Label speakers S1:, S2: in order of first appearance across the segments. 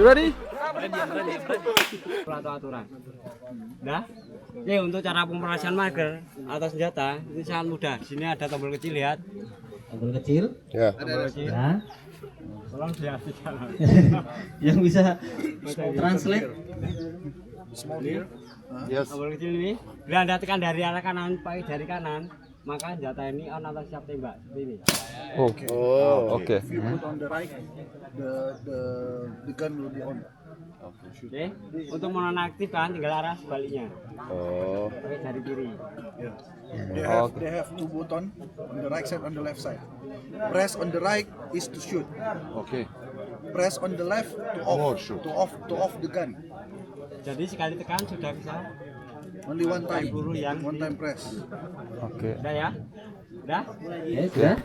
S1: You ready?
S2: Aturan. Nah, oke, untuk cara pemerasan marker atau senjata ini sangat mudah. Sini ada tombol kecil, lihat.
S3: Tombol kecil.
S1: Ya.
S2: Tombol kecil.
S3: Ya.
S2: Tolong diartikan.
S3: Yang bisa translate.
S1: Yes.
S2: Tombol kecil ini, bila Anda tekan dari arah kanan pakai jari kanan, maka senjata ini on atau siap tembak seperti ini.
S1: Oke. Oh, oke.
S4: If you put on the right, the gun will be on.
S2: Oke, untuk menonaktifkan tinggal arah sebaliknya.
S1: Oh.
S2: Pakai jari kiri.
S4: Yeah. They have two button on the right side, on the left side. Press on the right is to shoot.
S1: Oke.
S4: Press on the left to off, to off the gun.
S2: Jadi sekali tekan sudah bisa.
S4: Only one time.
S2: One
S4: time press.
S1: Oke.
S2: Udah ya? Udah?
S3: Ya, sudah.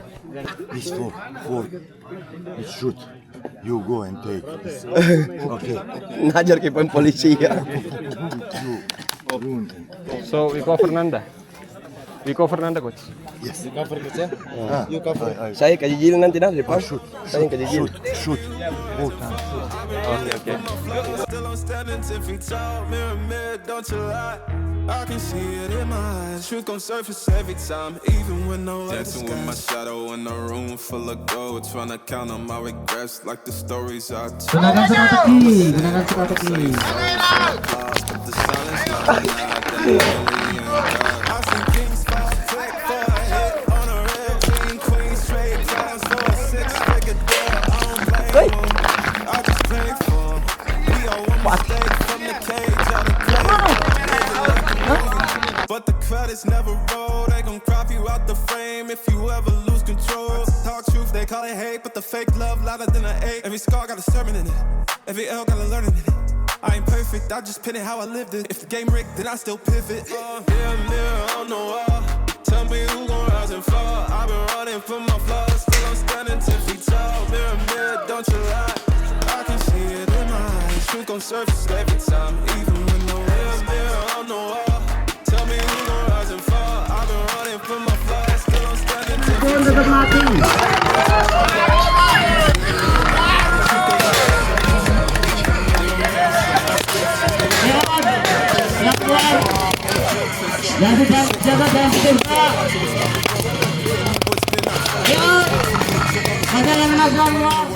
S5: This for it shoot. You go and take. Okay.
S6: Ngajar ke polisi ya.
S1: So we cover Nanda. We cover Nanda, coach.
S5: Yes.
S4: You cover it, yeah? You cover it.
S6: Saya kejijil nanti dah depan. Saya kejijil.
S5: Shoot. Both times.
S1: Oke.
S7: Still I'm standing 10 feet tall, mirror, don't you lie. I can see it in my eyes, truth gon' surface every time, even when no dancing with my shadow in a room full of gold, trying to count on my regrets like the stories I told.
S3: Gunakan strategi, gunakan strategi.
S7: The silence not I see kings fall quick for a hit on a red queen straight times for a six-figure deal. I don't blame them, I just pray for them. We all one mistake from the cage out of clay. But the credits never roll, they gon' crop you out the frame if you ever lose control. Talk truth, they call it hate, but the fake love louder than an ache. Every scar got a sermon in it, every L got a learning in it. I ain't perfect, I just pin it how I lived it. If the game rigged, then I still pivot. Mirror on the wall, tell me who gon' rise and fall. I've been running from my flaws, still I'm standing 10 feet tall. Mirror, don't you lie, I can see it in my eyes. Truth gon' surface every time, even when no mirror on the wall. Tell me who gon' rise and fall. I've been running from my flaws, still I'm standing 10 feet tall.
S3: Jaga dan tembak. Ya. Ada yang nak buat.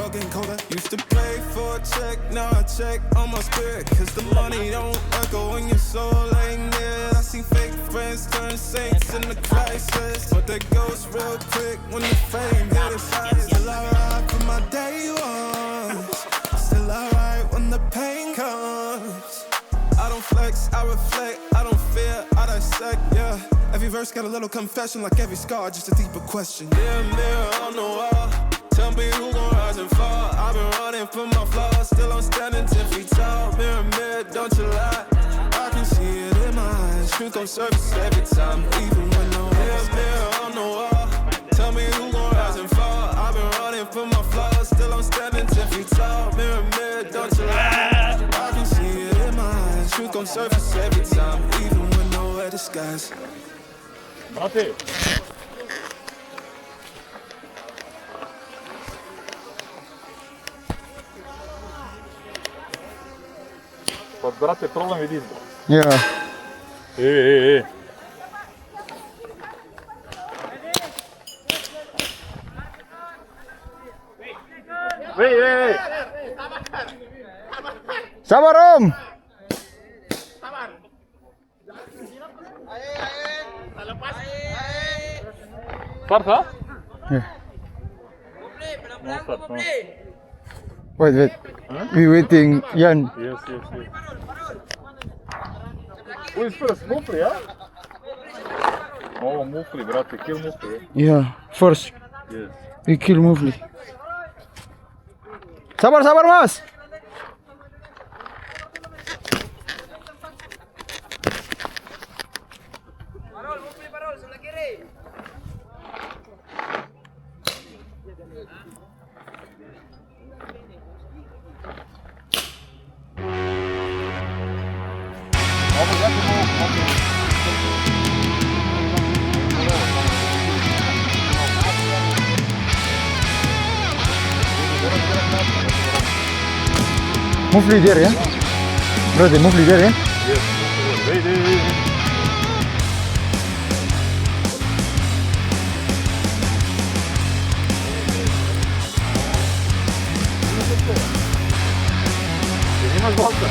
S7: Used to play for a check, now I check on my spirit. Cause the money don't echo when your soul ain't near. I see fake friends turn saints in the crisis, but that goes real quick when the fame hit its highest. Still alright for my day ones, still alright when the pain comes. I don't flex, I reflect, I don't fear, I dissect, yeah. Every verse got a little confession, like every scar, just a deeper question. Mirror on the wall, tell me who gon' rise and fall. I've been running from my flaws, still I'm standing 10 feet tall. Mirror, don't you lie, I can see it in my eyes. Truth gon' surface every time, even when no mirror on the wall. Tell me who gon' rise and fall. I've been running from my flaws, still I'm standing 10 feet tall. Mirror, don't you lie, I can see it in my eyes. Truth gon' surface every time, even when nowhere disguise.
S1: Brate. Pa brate, problem je izbor.
S6: Ya.
S1: Weh.
S6: Sabar Om.
S1: Start, ha?
S6: Yeah.
S1: No, start, no.
S6: Wait. We waiting Yan.
S1: Yes. Who is first? Mufli, ja? Oh, Mufli, brate, kill Mufli.
S6: Yeah, first
S1: Yes.
S6: we kill Mufli. Sabar Mas. Move leader ya. Berarti move leader ya.
S1: Yes, wait, wait. Ini mas volta,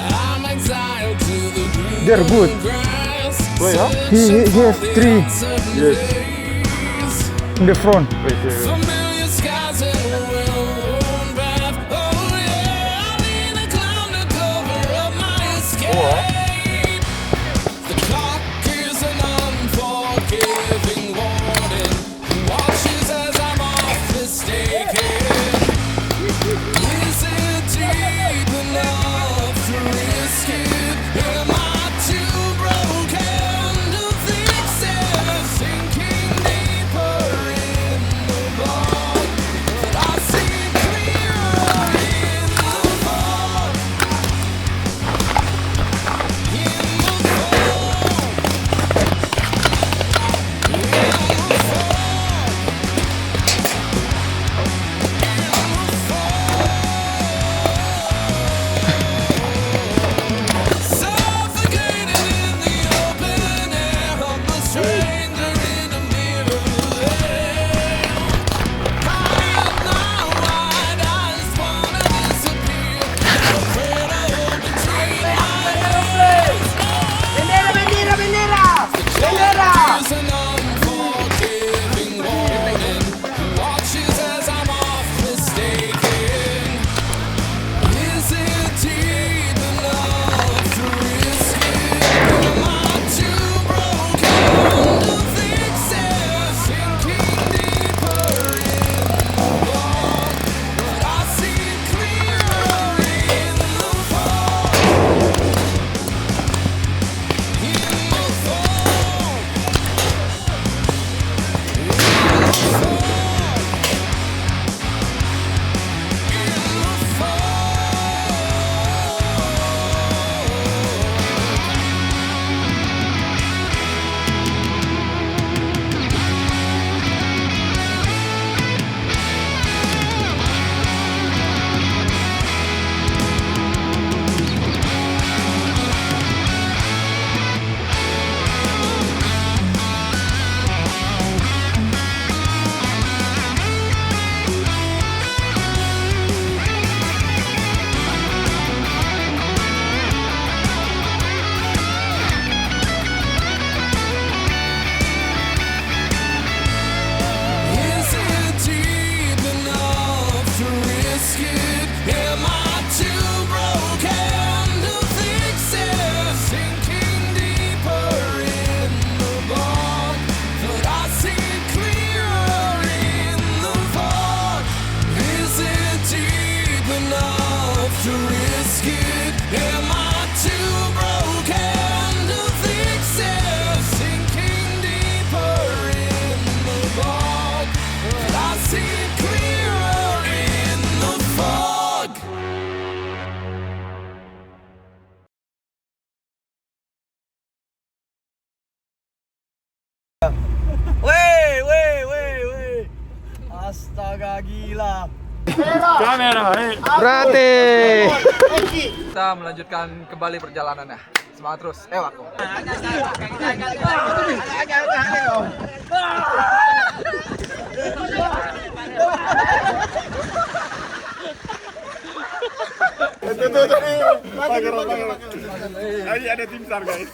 S7: I'm exiled to the green
S6: They're good.
S7: grass.
S1: Wait, huh?
S6: He has 3
S1: Yes.
S6: in the front.
S1: Wait, wait, wait.
S7: Familiar skies and a well-worn path. Oh yeah, I need a clown to cover up my escape. The clock is an unforgiving warning. Watches as I'm off mistaken. Is it deep enough to risk it? Am I too broken to fix it? Sinking deeper in the bog, but I see clearer in the fog. In the fog. Suffocated in the open air, I'm a stranger in a mirror land. High up now, wide eyes wanna disappear. Afraid of hope between my legs. Here's an unforgiving warning. Watches as I'm off mistaken. Is it deep enough to risk it? Am I too broken to fix it? Sinking deeper in the fog, but I see clearer in the fog. In the fog. Is it deep enough to risk it? Am I too broken to fix it? Sinking deeper in the bog, but I see clearer in the fog. Is it deep enough to risk it? Am I too broken to fix it? Sinking deeper in the fog, but I see clearer in the fog.
S2: Weh. Astaga gila.
S1: Kamera, hey.
S6: Berarti.
S8: Kita melanjutkan kembali perjalanannya. Semangat terus, Ewako.
S1: Tuh. Ada tim SAR guys.